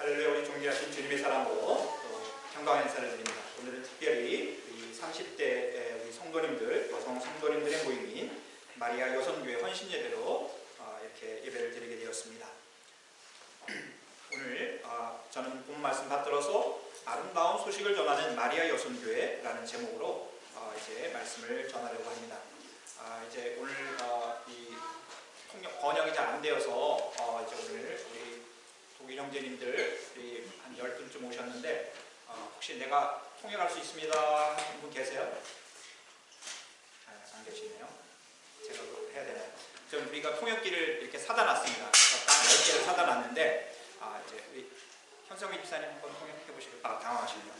할렐루야. 우리 존귀하신 주님의 사랑으로 또 평강 인사를 드립니다. 오늘은 특별히 우리 30대 우리 성도님들, 여성 성도님들의 모임인 마리아 여성교회 헌신 예배로 이렇게 예배를 드리게 되었습니다. 오늘 저는 본 말씀 받들어서 아름다운 소식을 전하는 마리아 여성교회라는 제목으로 이제 말씀을 전하려고 합니다. 이제 오늘 이 번역이 잘 안 되어서 이제 오늘 우리 독일 형제님들 한 10분쯤 오셨는데 혹시 내가 통역할 수 있습니다 하는 분 계세요? 안 계시네요. 제가 해야 되나요? 좀 우리가 통역기를 이렇게 사다 놨습니다. 딱 10개를 사다 놨는데 이제 우리 현성희 집사님 한번 통역해 보시고 당황하시네요.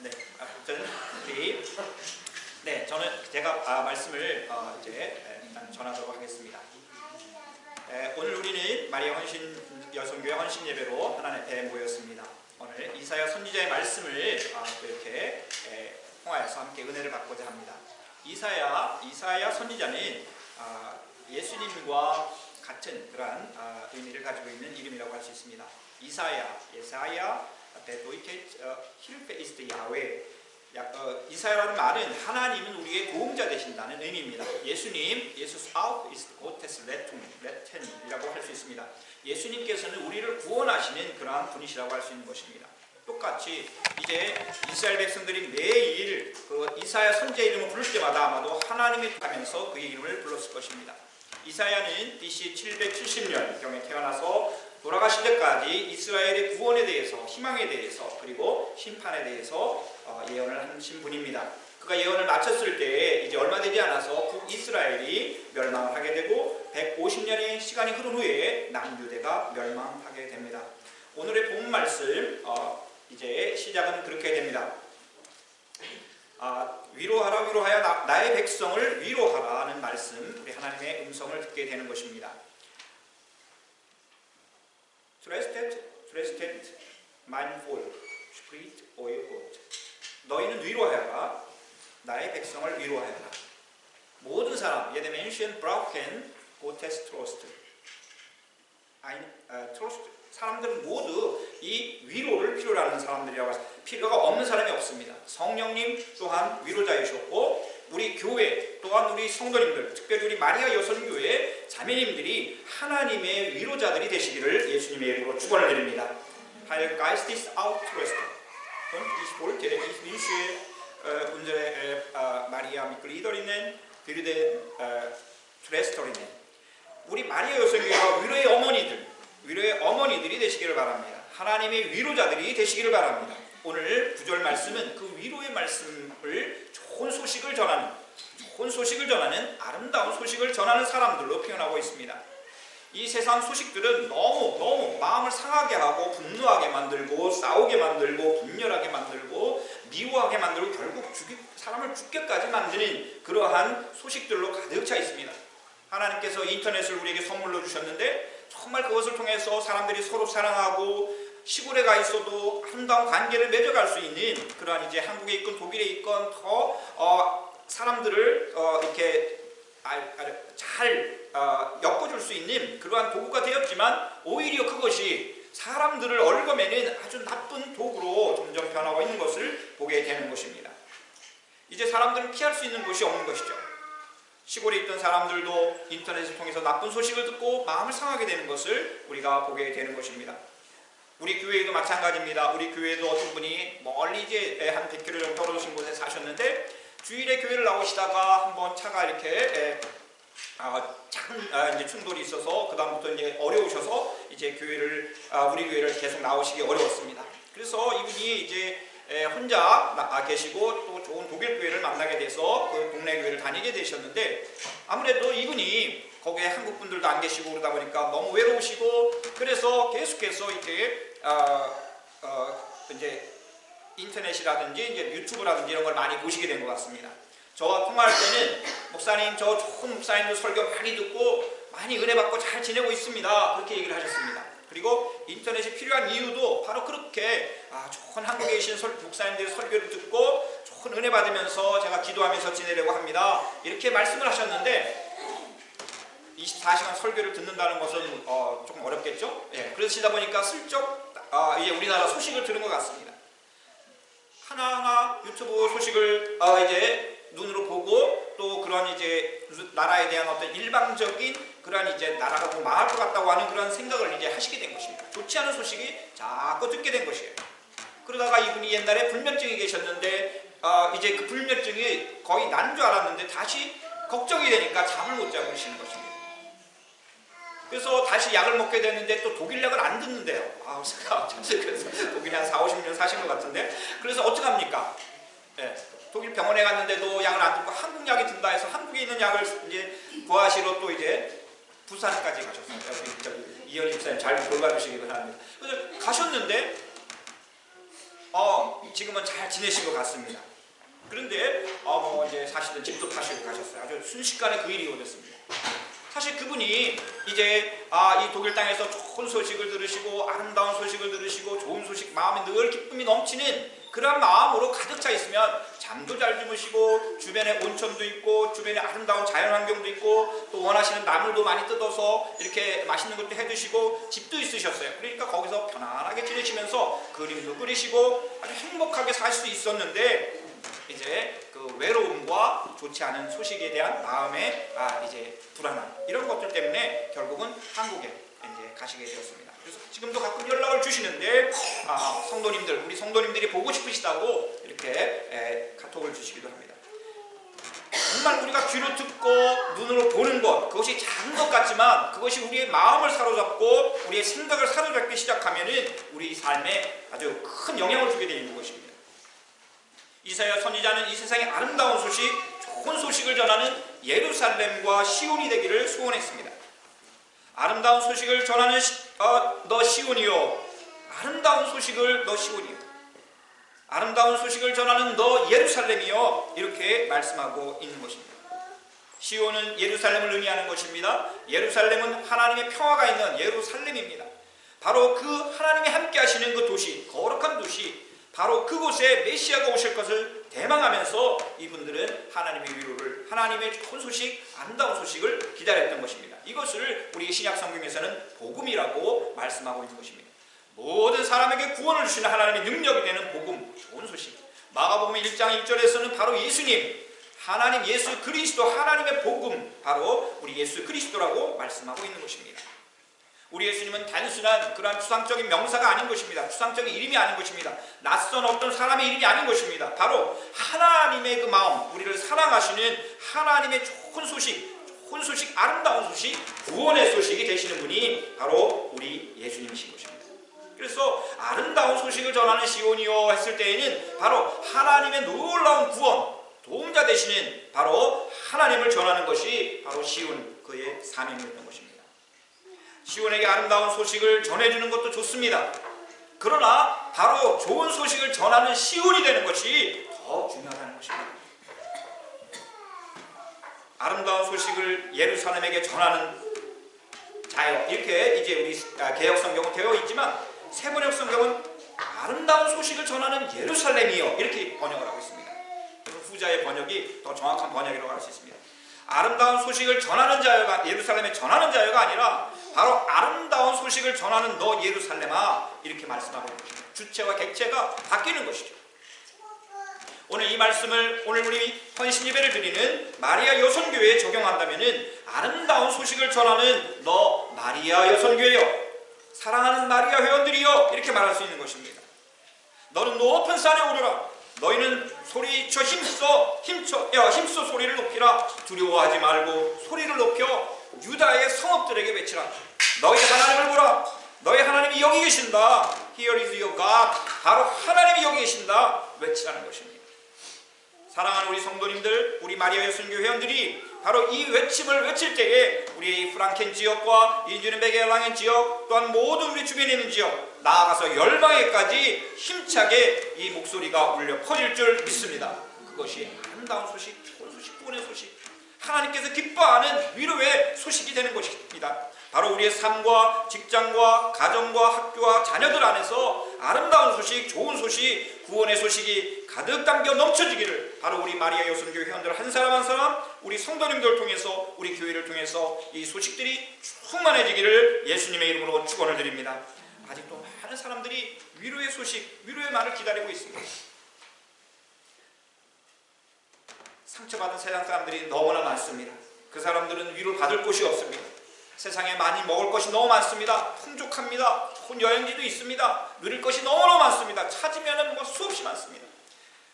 네, 저는 제가 말씀을 이제 일단 전하도록 하겠습니다. 오늘 우리는 마리아 헌신 여성교회 헌신 예배로 하나님 앞에 모였습니다. 오늘 이사야 선지자의 말씀을 이렇게 통하여서 함께 은혜를 받고자 합니다. 이사야 선지자는 예수님과 같은 그러한 의미를 가지고 있는 이름이라고 할 수 있습니다. 예사야, 베도이켓 힐페 이스트 야훼. 이사야라는 말은 하나님은 우리의 도움자 되신다는 의미입니다. 예수스 아웃 이스트 고테스 레텐이라고 할 수 있습니다. 예수님께서는 우리를 구원하시는 그러한 분이시라고 할 수 있는 것입니다. 똑같이 이제 이스라엘 백성들이 매일 그 이사야 선지자 이름을 부를 때마다 아마도 하나님이 하면서 그의 이름을 불렀을 것입니다. 이사야는 BC 770년경에 태어나서 돌아가실 때까지 이스라엘의 구원에 대해서, 희망에 대해서, 그리고 심판에 대해서 예언을 하신 분입니다. 그가 예언을 마쳤을 때 이제 얼마 되지 않아서 북이스라엘이 멸망을 하게 되고 150년의 시간이 흐른 후에 남유대가 멸망하게 됩니다. 오늘의 본 말씀 이제 시작은 그렇게 됩니다. 위로하여 나의 백성을 위로하라는 말씀, 우리 하나님의 음성을 듣게 되는 것입니다. Tröstet mein Volk, spricht euer Gott. 너희는 위로하여라, 나의 백성을 위로하여라. 모든 사람, jeder Menschen brauchen Gottes Trost. 사람들은 모두 이 위로를 필요로 하는 사람들이라고 해서 필요가 없는 사람이 없습니다. 성령님 또한 위로자이셨고 우리 교회 또한 우리 성도님들, 특별히 우리 마리아 여성교회 자매님들이 하나님의 위로자들이 되시기를 예수님의 이름으로 축원을 드립니다. Heiliger Geist ist ausgerüstet. Und ich wollte, ich wünsche unsere Maria-Mitgliederinnen, Trösterinnen, 우리 마리아 여성교회가 위로의 어머니들이 되시기를 바랍니다. 하나님의 위로자들이 되시기를 바랍니다. 오늘 구절 말씀은 그 위로의 말씀을 좋은 소식을 전하는 아름다운 소식을 전하는 사람들로 표현하고 있습니다. 이 세상 소식들은 너무 마음을 상하게 하고 분노하게 만들고 싸우게 만들고 분열하게 만들고 미워하게 만들고 결국 사람을 죽게까지 만드는 그러한 소식들로 가득 차 있습니다. 하나님께서 인터넷을 우리에게 선물로 주셨는데 정말 그것을 통해서 사람들이 서로 사랑하고 시골에 가 있어도 아름다운 관계를 맺어갈 수 있는 그러한 이제 한국에 있건 독일에 있건 더 사람들을 이렇게 잘 엮어줄 수 있는 그러한 도구가 되었지만 오히려 그것이 사람들을 얽어매는 아주 나쁜 도구로 점점 변하고 있는 것을 보게 되는 것입니다. 이제 사람들은 피할 수 있는 곳이 없는 것이죠. 시골에 있던 사람들도 인터넷을 통해서 나쁜 소식을 듣고 마음을 상하게 되는 것을 우리가 보게 되는 것입니다. 우리 교회도 마찬가지입니다. 우리 교회도 어떤 분이 멀리 이제 한 100km 정도 떨어진 곳에 사셨는데 주일에 교회를 나오시다가 한번 차가 이렇게 작은 이제 충돌이 있어서 그 다음부터 이제 어려우셔서 이제 우리 교회를 계속 나오시기 어려웠습니다. 그래서 이분이 이제 혼자 계시고 또 좋은 독일 교회를 만나게 돼서 그 동네 교회를 다니게 되셨는데 아무래도 이분이 거기에 한국 분들도 안 계시고 그러다 보니까 너무 외로우시고 그래서 계속해서 이제 이제 인터넷이라든지 이제 유튜브라든지 이런 걸 많이 보시게 된 것 같습니다. 저와 통화할 때는 목사님 저 좋은 목사님들 설교 많이 듣고 많이 은혜 받고 잘 지내고 있습니다. 그렇게 얘기를 하셨습니다. 그리고 인터넷이 필요한 이유도 바로 그렇게 좋은 한국에 계신 목사님들의 설교를 듣고 좋은 은혜 받으면서 제가 기도하면서 지내려고 합니다. 이렇게 말씀을 하셨는데 24시간 설교를 듣는다는 것은 조금 어렵겠죠? 예, 그러시다 보니까 슬쩍 이제 우리나라 소식을 들은 것 같습니다. 하나하나 유튜브 소식을 이제 눈으로 보고 또 그런 이제 나라에 대한 어떤 일방적인 그런 이제 나라가 뭐 망할 것 같다고 하는 그런 생각을 이제 하시게 된 것입니다. 좋지 않은 소식이 자꾸 듣게 된 것이에요. 그러다가 이분이 옛날에 불면증이 계셨는데 이제 그 불면증이 거의 난 줄 알았는데 다시 걱정이 되니까 잠을 못 자고 계시는 것입니다. 그래서 다시 약을 먹게 됐는데 또 독일 약을 안 듣는데요. 그래서 독일에 한 4, 50년 사신 것 같은데 그래서 어떡합니까? 네, 독일 병원에 갔는데도 약을 안 듣고 한국 약이 든다 해서 한국에 있는 약을 이제 구하시러 또 이제 부산까지 가셨습니다. 이현희 집사님 잘 돌봐주시기 바랍니다. 그래서 가셨는데 지금은 잘 지내신 것 같습니다. 그런데 뭐 이제 사실은 집도 파시고 가셨어요. 아주 순식간에 그 일이 이루어졌습니다. 사실 그분이 이제 이 독일 땅에서 좋은 소식을 들으시고 아름다운 소식을 들으시고 좋은 소식 마음에 늘 기쁨이 넘치는 그런 마음으로 가득 차 있으면 잠도 잘 주무시고 주변에 온천도 있고 주변에 아름다운 자연환경도 있고 또 원하시는 나물도 많이 뜯어서 이렇게 맛있는 것도 해드시고 집도 있으셨어요. 그러니까 거기서 편안하게 지내시면서 그림도 그리시고 아주 행복하게 살 수 있었는데 이제 그 외로움과 좋지 않은 소식에 대한 마음의 이제 불안함 이런 것들 때문에 결국은 한국에 이제 가시게 되었습니다. 그래서 지금도 가끔 연락을 주시는데 성도님들 우리 성도님들이 보고 싶으시다고 이렇게 카톡을 주시기도 합니다. 정말 우리가 귀로 듣고 눈으로 보는 것 그것이 작은 것 같지만 그것이 우리의 마음을 사로잡고 우리의 생각을 사로잡기 시작하면은 우리 삶에 아주 큰 영향을 주게 되는 것입니다. 이사야 선지자는 이 세상의 아름다운 소식, 좋은 소식을 전하는 예루살렘과 시온이 되기를 소원했습니다. 아름다운 소식을 전하는 너 시온이요, 아름다운 소식을 너 시온이요, 아름다운 소식을 전하는 너 예루살렘이요, 이렇게 말씀하고 있는 것입니다. 시온은 예루살렘을 의미하는 것입니다. 예루살렘은 하나님의 평화가 있는 예루살렘입니다. 바로 그 하나님이 함께 하시는 그 도시, 거룩한 도시, 바로 그곳에 메시아가 오실 것을 대망하면서 이분들은 하나님의 위로를, 하나님의 좋은 소식, 아름다운 소식을 기다렸던 것입니다. 이것을 우리 신약 성경에서는 복음이라고 말씀하고 있는 것입니다. 모든 사람에게 구원을 주시는 하나님의 능력이 되는 복음, 좋은 소식. 마가복음 1장 1절에서는 바로 예수님, 하나님 예수 그리스도, 하나님의 복음, 바로 우리 예수 그리스도라고 말씀하고 있는 것입니다. 우리 예수님은 단순한 그러한 추상적인 명사가 아닌 것입니다. 추상적인 이름이 아닌 것입니다. 낯선 어떤 사람의 이름이 아닌 것입니다. 바로 하나님의 그 마음, 우리를 사랑하시는 하나님의 좋은 소식, 아름다운 소식, 구원의 소식이 되시는 분이 바로 우리 예수님이신 것입니다. 그래서 아름다운 소식을 전하는 시온이요 했을 때에는 바로 하나님의 놀라운 구원, 도움자 되시는 바로 하나님을 전하는 것이 바로 시온 그의 사명이었던 것입니다. 시온에게 아름다운 소식을 전해주는 것도 좋습니다. 그러나 바로 좋은 소식을 전하는 시온이 되는 것이 더 중요하다는 것입니다. 아름다운 소식을 예루살렘에게 전하는 자요, 이렇게 이제 우리 개역 성경은 되어 있지만 세번역 성경은 아름다운 소식을 전하는 예루살렘이요 이렇게 번역을 하고 있습니다. 그래서 후자의 번역이 더 정확한 번역이라고 할 수 있습니다. 아름다운 소식을 전하는 자여가 예루살렘에 전하는 자여가 아니라 바로 아름다운 소식을 전하는 너 예루살렘아 이렇게 말씀하고 있는 것입니다. 주체와 객체가 바뀌는 것이죠. 오늘 이 말씀을 오늘 우리 헌신 예배를 드리는 마리아 여선교회에 적용한다면은 아름다운 소식을 전하는 너 마리아 여선교회여, 사랑하는 마리아 회원들이여 이렇게 말할 수 있는 것입니다. 너는 높은 산에 오르라. 너희는 소리쳐 힘써 소리를 높이라. 두려워하지 말고 소리를 높여 유다의 성읍들에게 외치라. 너희 하나님을 보라. 너희 하나님이 여기 계신다. Here is your God. 바로 하나님이 여기 계신다. 외치라는 것입니다. 사랑하는 우리 성도님들, 우리 마리아 여선교 회원들이 바로 이 외침을 외칠 때에 우리 프랑켄 지역과 인주넨베게 랑엔 지역 또한 모든 우리 주변에 있는 지역 나아가서 열방에까지 힘차게 이 목소리가 울려 퍼질 줄 믿습니다. 그것이 아름다운 소식, 좋은 소식, 구원의 소식, 하나님께서 기뻐하는 위로의 소식이 되는 것입니다. 바로 우리의 삶과 직장과 가정과 학교와 자녀들 안에서 아름다운 소식, 좋은 소식, 구원의 소식이 가득 담겨 넘쳐지기를 바로 우리 마리아 여선교 회원들 한 사람 한 사람, 우리 성도님들을 통해서, 우리 교회를 통해서 이 소식들이 충만해지기를 예수님의 이름으로 축원을 드립니다. 아직도 많은 사람들이 위로의 소식, 위로의 말을 기다리고 있습니다. 상처받은 세상 사람들이 너무나 많습니다. 그 사람들은 위로를 받을 곳이 없습니다. 세상에 많이 먹을 것이 너무 많습니다. 풍족합니다. 여행지도 있습니다. 누릴 것이 너무너무 많습니다. 찾으면 수없이 많습니다.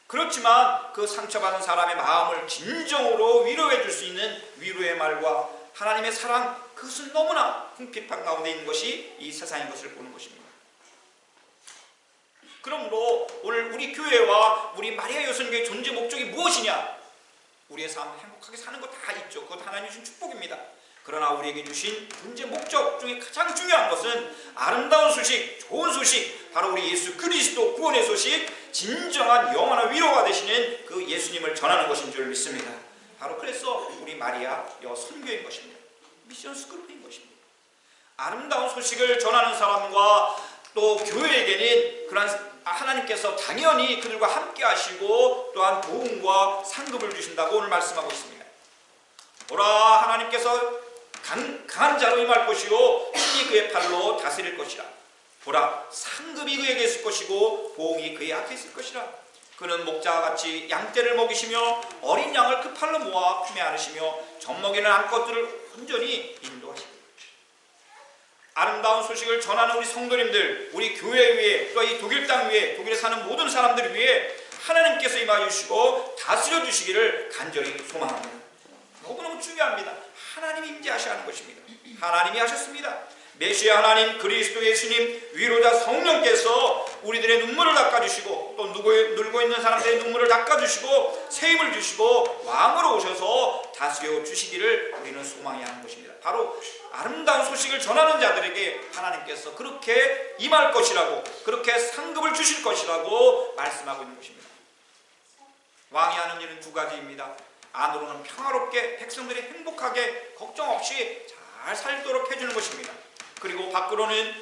그렇지만 그 상처받은 사람의 마음을 진정으로 위로해 줄 수 있는 위로의 말과 하나님의 사랑, 그것은 너무나 궁핍한 가운데 있는 것이 이 세상인 것을 보는 것입니다. 그러므로 오늘 우리 교회와 우리 마리아 여성교회의 존재 목적이 무엇이냐? 우리의 삶 행복하게 사는 거 다 있죠. 그것 하나님 주신 축복입니다. 그러나 우리에게 주신 존재 목적 중에 가장 중요한 것은 아름다운 소식, 좋은 소식, 바로 우리 예수 그리스도 구원의 소식, 진정한 영원한 위로가 되시는 그 예수님을 전하는 것인 줄 믿습니다. 바로 그래서 우리 마리아 여선교인 것입니다. 미션 스크립인 것입니다. 아름다운 소식을 전하는 사람과 또 교회에게는 그러한 하나님께서 당연히 그들과 함께 하시고 또한 도움과 상급을 주신다고 오늘 말씀하고 있습니다. 보라, 하나님께서 강한 자로 임할 것이요 힘이 그의 팔로 다스릴 것이라. 보라, 상급이 그에게 있을 것이고 보응이 그의 앞에 있을 것이라. 그는 목자와 같이 양떼를 먹이시며 어린 양을 그 팔로 모아 품에 안으시며 젖먹이는 암컷들을 온전히 인도하시고. 아름다운 소식을 전하는 우리 성도님들, 우리 교회 위에, 또 이 독일 땅 위에, 독일에 사는 모든 사람들 위에 하나님께서 임하 주시고 다스려 주시기를 간절히 소망합니다. 너무너무 중요합니다. 하나님이 임재하셔야 하는 것입니다. 하나님이 하셨습니다. 메시아 하나님 그리스도 예수님 위로자 성령께서 우리들의 눈물을 닦아주시고 또 눌고 있는 사람들의 눈물을 닦아주시고 세임을 주시고 왕으로 오셔서 다스려 주시기를 우리는 소망해야 하는 것입니다. 바로 아름다운 소식을 전하는 자들에게 하나님께서 그렇게 임할 것이라고, 그렇게 상급을 주실 것이라고 말씀하고 있는 것입니다. 왕이 하는 일은 두 가지입니다. 안으로는 평화롭게 백성들이 행복하게 걱정 없이 잘 살도록 해주는 것입니다. 그리고 밖으로는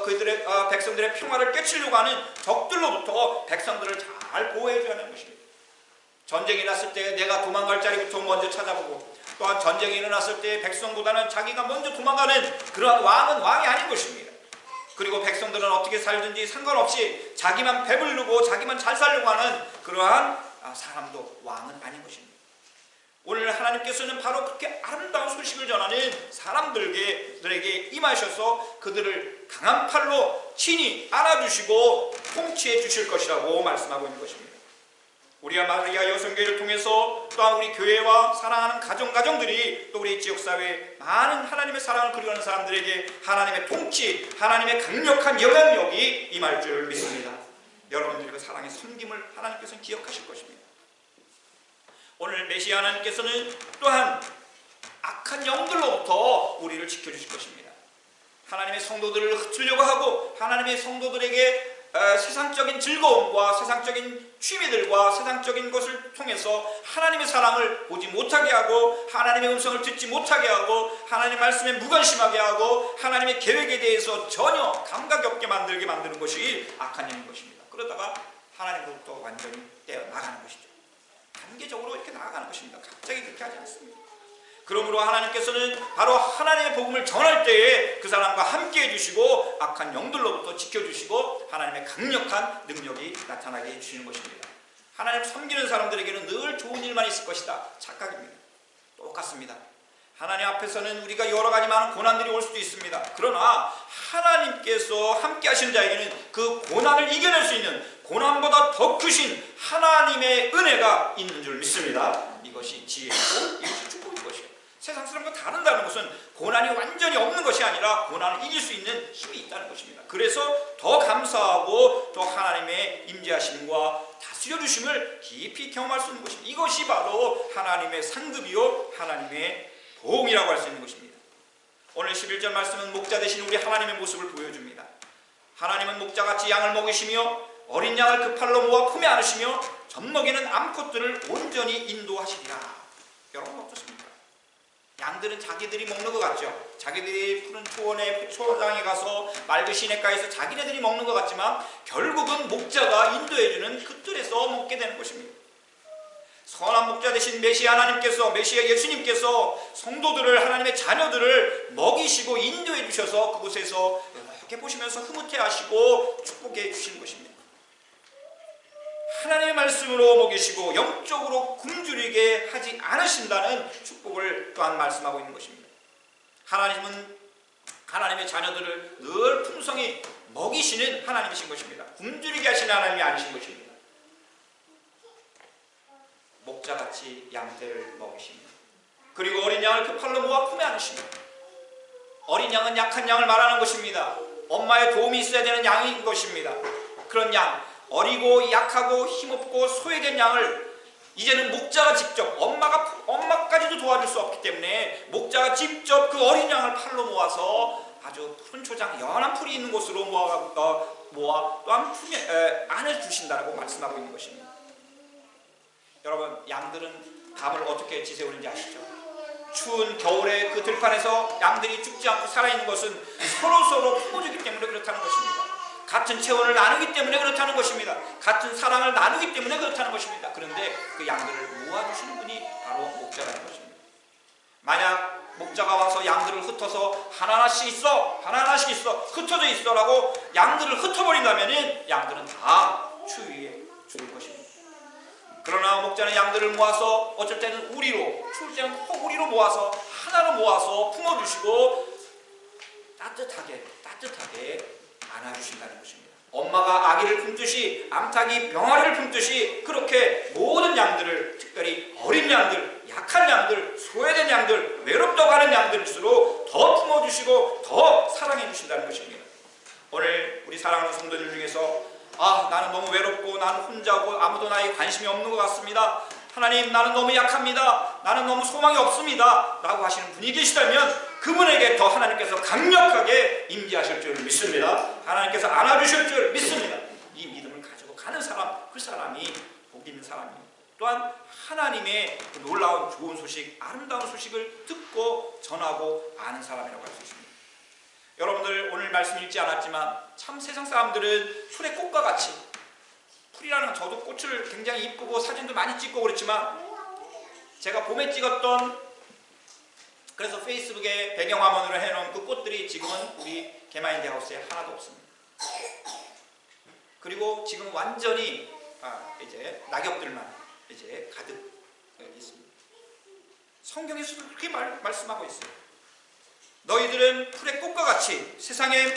그들의 백성들의 평화를 깨치려고 하는 적들로부터 백성들을 잘 보호해줘야 하는 것입니다. 전쟁이 났을 때 내가 도망갈 자리부터 먼저 찾아보고, 또한 전쟁이 일어났을 때 백성보다는 자기가 먼저 도망가는 그러한 왕은 왕이 아닌 것입니다. 그리고 백성들은 어떻게 살든지 상관없이 자기만 배부르고 자기만 잘 살려고 하는 그러한 사람도 왕은 아닌 것입니다. 오늘 하나님께서는 바로 그렇게 아름다운 소식을 전하는 사람들에게 임하셔서 그들을 강한 팔로 친히 안아주시고 통치해 주실 것이라고 말씀하고 있는 것입니다. 우리와 마리아 여성교회를 통해서 또한 우리 교회와 사랑하는 가정들이 또 우리 지역사회에 많은 하나님의 사랑을 그리워하는 사람들에게 하나님의 통치, 하나님의 강력한 영향력이 임할 줄 믿습니다. 여러분들의 그 사랑의 섬김을 하나님께서는 기억하실 것입니다. 오늘 메시아 하나님께서는 또한 악한 영들로부터 우리를 지켜주실 것입니다. 하나님의 성도들을 흩으려고 하고 하나님의 성도들에게 세상적인 즐거움과 세상적인 취미들과 세상적인 것을 통해서 하나님의 사랑을 보지 못하게 하고 하나님의 음성을 듣지 못하게 하고 하나님의 말씀에 무관심하게 하고 하나님의 계획에 대해서 전혀 감각이 없게 만드는 것이 악한 영인 것입니다. 그러다가 하나님으로부터 완전히 떼어나가는 것이죠. 단계적으로 이렇게 나아가는 것입니다. 갑자기 그렇게 하지 않습니다. 그러므로 하나님께서는 바로 하나님의 복음을 전할 때에 그 사람과 함께 해주시고 악한 영들로부터 지켜주시고 하나님의 강력한 능력이 나타나게 해주시는 것입니다. 하나님을 섬기는 사람들에게는 늘 좋은 일만 있을 것이다. 착각입니다. 똑같습니다. 하나님 앞에서는 우리가 여러 가지 많은 고난들이 올 수도 있습니다. 그러나 하나님께서 함께 하시는 자에게는 그 고난을 이겨낼 수 있는, 고난보다 더 크신 하나님의 은혜가 있는 줄 믿습니다. 이것이 지혜이고 이것이 축복인 것이에요. 세상 사람과 다른다는 것은 고난이 완전히 없는 것이 아니라 고난을 이길 수 있는 힘이 있다는 것입니다. 그래서 더 감사하고 또 하나님의 임재하심과 다스려 주심을 깊이 경험할 수 있는 것입니다. 이것이 바로 하나님의 상급이요 하나님의 보응이라고 할 수 있는 것입니다. 오늘 11절 말씀은 목자 되신 우리 하나님의 모습을 보여줍니다. 하나님은 목자같이 양을 먹이시며 어린 양을 그 팔로 모아 품에 안으시며 젖먹이는 암컷들을 온전히 인도하시리라. 여러분 어떻습니까? 양들은 자기들이 먹는 것 같죠. 자기들이 푸른 초장에 가서 맑은 시냇가에서 자기네들이 먹는 것 같지만 결국은 목자가 인도해주는 그 뜰에서 먹게 되는 것입니다. 선한 목자 되신 메시아 하나님께서, 메시아 예수님께서 성도들을, 하나님의 자녀들을 먹이시고 인도해 주셔서 그곳에서 그렇게 보시면서 흐뭇해하시고 축복해 주시는 것입니다. 하나님의 말씀으로 먹이시고 영적으로 굶주리게 하지 않으신다는 축복을 또한 말씀하고 있는 것입니다. 하나님은 하나님의 자녀들을 늘 풍성히 먹이시는 하나님이신 것입니다. 굶주리게 하시는 하나님이 아니신 것입니다. 목자같이 양떼를 먹이십니다. 그리고 어린 양을 그 팔로 모아 품에 안으십니다. 어린 양은 약한 양을 말하는 것입니다. 엄마의 도움이 있어야 되는 양인 것입니다. 그런 양, 어리고 약하고 힘없고 소외된 양을 이제는 목자가 직접, 엄마까지도 도와줄 수 없기 때문에 목자가 직접 그 어린 양을 팔로 모아서 아주 푸른 초장, 연한 풀이 있는 곳으로 모아 또한 품에 안에 주신다고 말씀하고 있는 것입니다. 여러분, 양들은 밤을 어떻게 지새우는지 아시죠? 추운 겨울에 그 들판에서 양들이 죽지 않고 살아있는 것은 서로서로 품어주기 때문에 그렇다는 것입니다. 같은 체온을 나누기 때문에 그렇다는 것입니다. 같은 사랑을 나누기 때문에 그렇다는 것입니다. 그런데 그 양들을 모아주시는 분이 바로 목자라는 것입니다. 만약 목자가 와서 양들을 흩어서 하나하나씩 있어, 하나하나씩 있어, 흩어져 있어라고 양들을 흩어버린다면 양들은 다 추위에 죽을 것입니다. 그러나 목자는 양들을 모아서 어쩔 때는 우리로, 추울 때는 허구리로 모아서 하나로 모아서 품어주시고 따뜻하게 안아주신다는 것입니다. 엄마가 아기를 품듯이, 암탉이 병아리를 품듯이 그렇게 모든 양들을, 특별히 어린 양들, 약한 양들, 소외된 양들, 외롭다고 하는 양들일수록 더 품어주시고 더 사랑해 주신다는 것입니다. 오늘 우리 사랑하는 성도들 중에서 나는 너무 외롭고 나는 혼자고 아무도 나에게 관심이 없는 것 같습니다. 하나님, 나는 너무 약합니다. 나는 너무 소망이 없습니다. 라고 하시는 분이 계시다면 그분에게 더 하나님께서 강력하게 임재하실 줄 믿습니다. 하나님께서 안아주실 줄 믿습니다. 이 믿음을 가지고 가는 사람, 그 사람이 복 있는 사람입니다. 또한 하나님의 그 놀라운 좋은 소식, 아름다운 소식을 듣고 전하고 아는 사람이라고 할 수 있습니다. 여러분들 오늘 말씀 읽지 않았지만 참 세상 사람들은 풀의 꽃과 같이, 풀이라는, 저도 꽃을 굉장히 이쁘고 사진도 많이 찍고 그랬지만 제가 봄에 찍었던, 그래서 페이스북에 배경화면으로 해놓은 그 꽃들이 지금은 우리 개마인드 하우스에 하나도 없습니다. 그리고 지금 완전히 이제 낙엽들만 이제 가득 있습니다. 성경에서도 그렇게 말씀하고 있어요. 너희들은 풀의 꽃과 같이, 세상에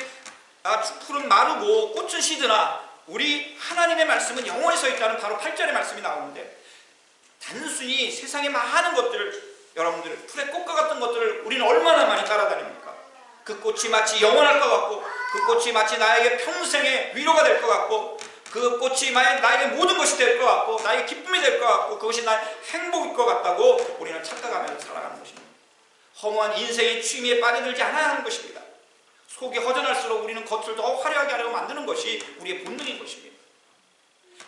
풀은 마르고 꽃은 시드나 우리 하나님의 말씀은 영원히 서 있다는 바로 8절의 말씀이 나오는데, 단순히 세상의 많은 것들을, 여러분들 풀의 꽃과 같은 것들을 우리는 얼마나 많이 따라다닙니까? 그 꽃이 마치 영원할 것 같고, 그 꽃이 마치 나에게 평생의 위로가 될 것 같고, 그 꽃이 나에게 모든 것이 될 것 같고, 나에게 기쁨이 될 것 같고, 그것이 나의 행복일 것 같다고 우리는 착각하면서 살아가는 것입니다. 허무한 인생의 취미에 빠져들지 않아야 하는 것입니다. 속이 허전할수록 우리는 겉을 더 화려하게 하려고 만드는 것이 우리의 본능인 것입니다.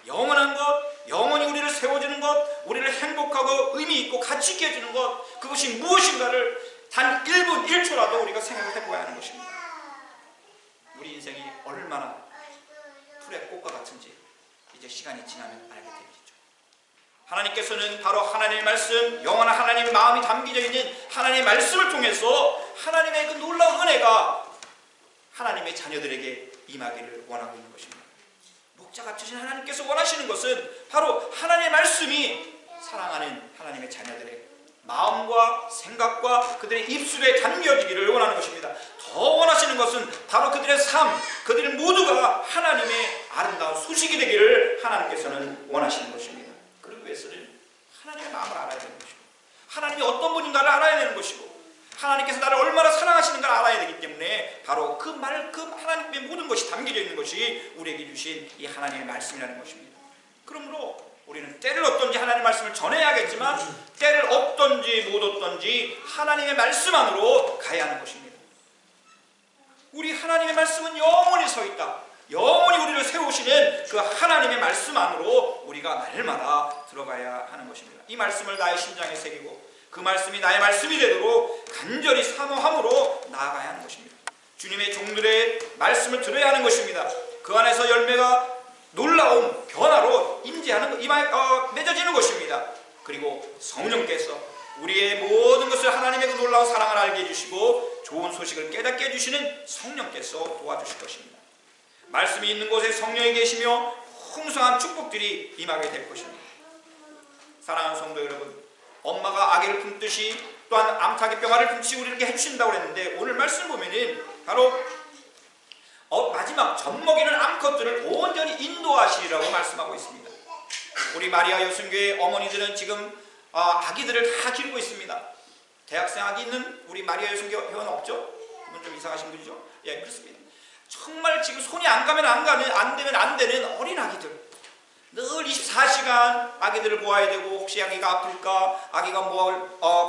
영원한 것, 영원히 우리를 세워주는 것, 우리를 행복하고 의미 있고 가치 있게 해주는 것, 그것이 무엇인가를 단 1분 1초라도 우리가 생각을 해보아야 하는 것입니다. 우리 인생이 얼마나 풀의 꽃과 같은지 이제 시간이 지나면 알게 되겠죠. 하나님께서는 바로 하나님의 말씀, 영원한 하나님의 마음이 담겨져 있는 하나님의 말씀을 통해서 하나님의 그 놀라운 은혜가 하나님의 자녀들에게 임하기를 원하고 있는 것입니다. 목자가 되신 하나님께서 원하시는 것은 바로 하나님의 말씀이 사랑하는 하나님의 자녀들의 마음과 생각과 그들의 입술에 담겨지기를 원하는 것입니다. 더 원하시는 것은 바로 그들의 삶, 그들 모두가 하나님의 아름다운 소식이 되기를 하나님께서는 원하시는 것입니다. 그러기 위해서는 하나님의 마음을 알아야 되는 것이고, 하나님이 어떤 분인가를 알아야 되는 것이고, 하나님께서 나를 얼마나 사랑하시는가를 알아야 되기 때문에 바로 그 하나님의 모든 것이 담겨져 있는 것이 우리에게 주신 이 하나님의 말씀이라는 것입니다. 그러므로 우리는 때를 얻든지 하나님의 말씀을 전해야겠지만 때를 얻든지 못 얻든지 하나님의 말씀 안으로 가야 하는 것입니다. 우리 하나님의 말씀은 영원히 서 있다. 영원히 우리를 세우시는 그 하나님의 말씀 안으로 우리가 날마다 들어가야 하는 것입니다. 이 말씀을 나의 심장에 새기고 그 말씀이 나의 말씀이 되도록 간절히 사모함으로 나아가야 하는 것입니다. 주님의 종들의 말씀을 들어야 하는 것입니다. 그 안에서 열매가 놀라운 변화로 맺어지는 것입니다. 그리고 성령께서 우리의 모든 것을 하나님의 그 놀라운 사랑을 알게 해주시고 좋은 소식을 깨닫게 해주시는 성령께서 도와주실 것입니다. 말씀이 있는 곳에 성령이 계시며 풍성한 축복들이 임하게 될 것입니다. 사랑하는 성도 여러분, 엄마가 아기를 품듯이 또한 암탉이 병아리를 품듯이 우리에게 해주신다고 했는데, 오늘 말씀 보면은 바로 마지막 젖먹이는 암컷들을 온전히 인도하시리라고 말씀하고 있습니다. 우리 마리아 여순교회 어머니들은 지금 아기들을 다 기르고 있습니다. 대학생 아기 있는 우리 마리아 여순교 회원 없죠? 그분 좀 이상하신 분이죠? 예, 그렇습니다. 정말 지금 손이 안 가면 안 되면 안 되는 어린 아기들, 늘 24시간 아기들을 보아야 되고, 혹시 아기가 아플까, 아기가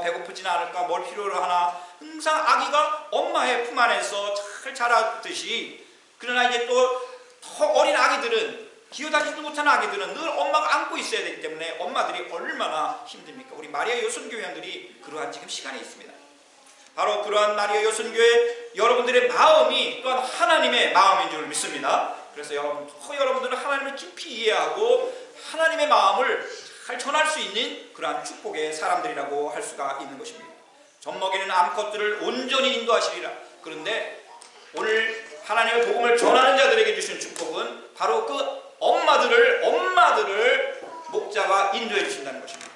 배고프지는 않을까, 뭘 필요로 하나, 항상 아기가 엄마의 품 안에서 잘 자라듯이, 그러나 이제 또 더 어린 아기들은, 기어다니지도 못하는 아기들은 늘 엄마가 안고 있어야 되기 때문에 엄마들이 얼마나 힘듭니까? 우리 마리아 여순교회원들이 그러한 지금 시간이 있습니다. 바로 그러한 마리아 여순교회 여러분들의 마음이 또한 하나님의 마음인 줄 믿습니다. 그래서 여러분들은 하나님을 깊이 이해하고 하나님의 마음을 잘 전할 수 있는 그러한 축복의 사람들이라고 할 수가 있는 것입니다. 젖먹이는 암컷들을 온전히 인도하시리라. 그런데 오늘 하나님의 복음을 전하는 자들에게 주신 축복은 바로 그 엄마들을 목자가 인도해 주신다는 것입니다.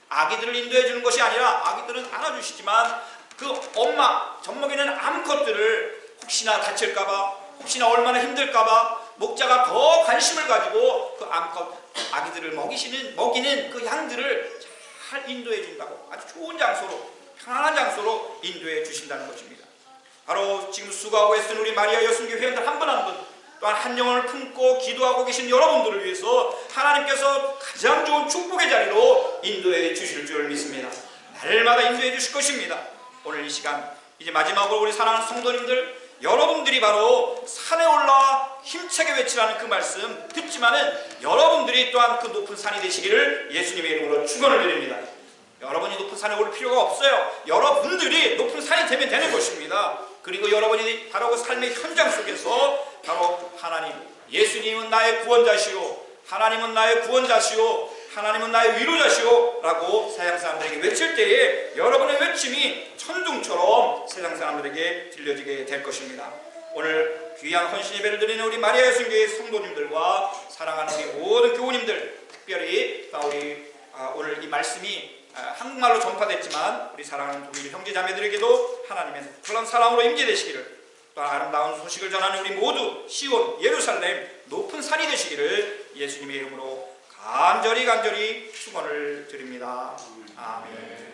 아기들을 인도해 주는 것이 아니라, 아기들은 안아주시지만 그 엄마, 젖먹이는 암컷들을 혹시나 다칠까봐, 혹시나 얼마나 힘들까봐 목자가 더 관심을 가지고 그 암컷 아기들을 먹이는 그 양들을 잘 인도해 준다고, 아주 좋은 장소로, 편안한 장소로 인도해 주신다는 것입니다. 바로 지금 수고하고 애쓰는 우리 마리아 여순교 회원들 한 분 한 분, 또한 한 영혼을 품고 기도하고 계신 여러분들을 위해서 하나님께서 가장 좋은 축복의 자리로 인도해 주실 줄 믿습니다. 날마다 인도해 주실 것입니다. 오늘 이 시간 이제 마지막으로 우리 사랑하는 성도님들, 여러분들이 바로 산에 올라 힘차게 외치라는 그 말씀 듣지만은 여러분들이 또한 그 높은 산이 되시기를 예수님의 이름으로 축원을 드립니다. 여러분이 높은 산에 오를 필요가 없어요. 여러분들이 높은 산이 되면 되는 것입니다. 그리고 여러분이 바로 그 삶의 현장 속에서 바로 하나님, 예수님은 나의 구원자시오, 하나님은 나의 구원자시오, 하나님은 나의 위로자시오 라고 세상 사람들에게 외칠 때에 여러분의 외침이 천둥처럼 세상 사람들에게 들려지게 될 것입니다. 오늘 귀한 헌신 예배를 드리는 우리 마리아 여순교회 성도님들과 사랑하는 우리 모든 교우님들, 특별히 오늘 이 말씀이 한국말로 전파됐지만 우리 사랑하는 독일 형제자매들에게도 하나님의 그런 사랑으로 임재되시기를, 또 아름다운 소식을 전하는 우리 모두 시온, 예루살렘 높은 산이 되시기를 예수님의 이름으로 간절히 축원을 드립니다. 아멘.